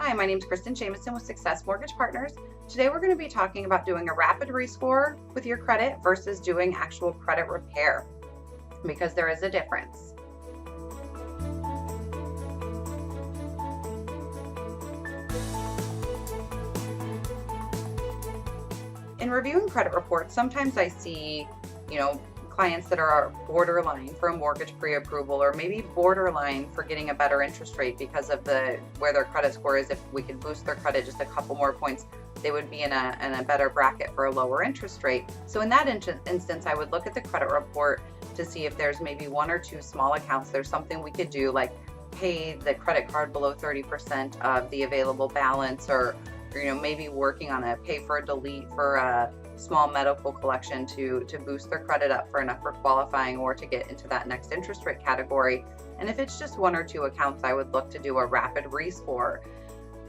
Hi, my name is Kristin Jamieson with Success Mortgage Partners. Today we're going to be talking about doing a rapid rescore with your credit versus doing actual credit repair, because there is a difference. In reviewing credit reports, sometimes I see, clients that are borderline for a mortgage pre-approval, or maybe borderline for getting a better interest rate because of where their credit score is. If we could boost their credit just a couple more points, they would be in a better bracket for a lower interest rate. So in that instance, I would look at the credit report to see if there's maybe one or two small accounts. There's something we could do, like pay the credit card below 30% of the available balance, or maybe working on a pay for a delete for a small medical collection to boost their credit up for enough for qualifying or to get into that next interest rate category. And if it's just one or two accounts, I would look to do a rapid rescore.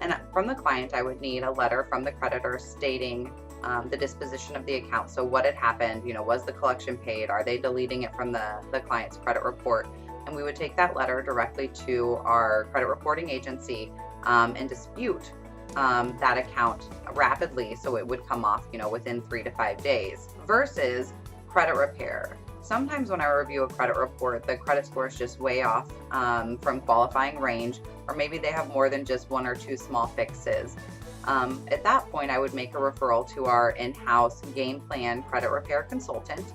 And from the client, I would need a letter from the creditor stating the disposition of the account. So what had happened, was the collection paid? Are they deleting it from the client's credit report? And we would take that letter directly to our credit reporting agency and dispute that account rapidly, so it would come off within 3 to 5 days, versus credit repair. Sometimes when I review a credit report, the credit score is just way off from qualifying range, or maybe they have more than just one or two small fixes. At that point, I would make a referral to our in-house game plan credit repair consultant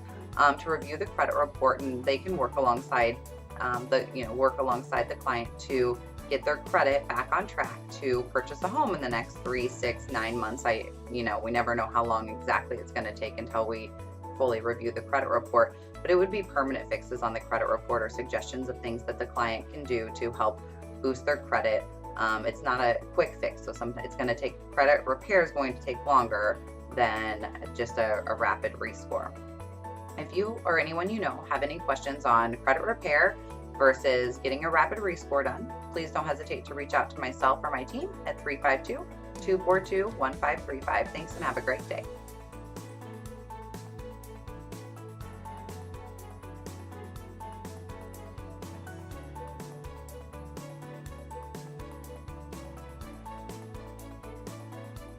to review the credit report, and they can work alongside the client to get their credit back on track to purchase a home in the next 3, 6, 9 months. We never know how long exactly it's going to take until we fully review the credit report, but it would be permanent fixes on the credit report or suggestions of things that the client can do to help boost their credit. It's not a quick fix, so it's going to take, credit repair is going to take longer than just a rapid rescore. If you or anyone have any questions on credit repair versus getting a rapid rescore done, please don't hesitate to reach out to myself or my team at 352-242-1535. Thanks and have a great day.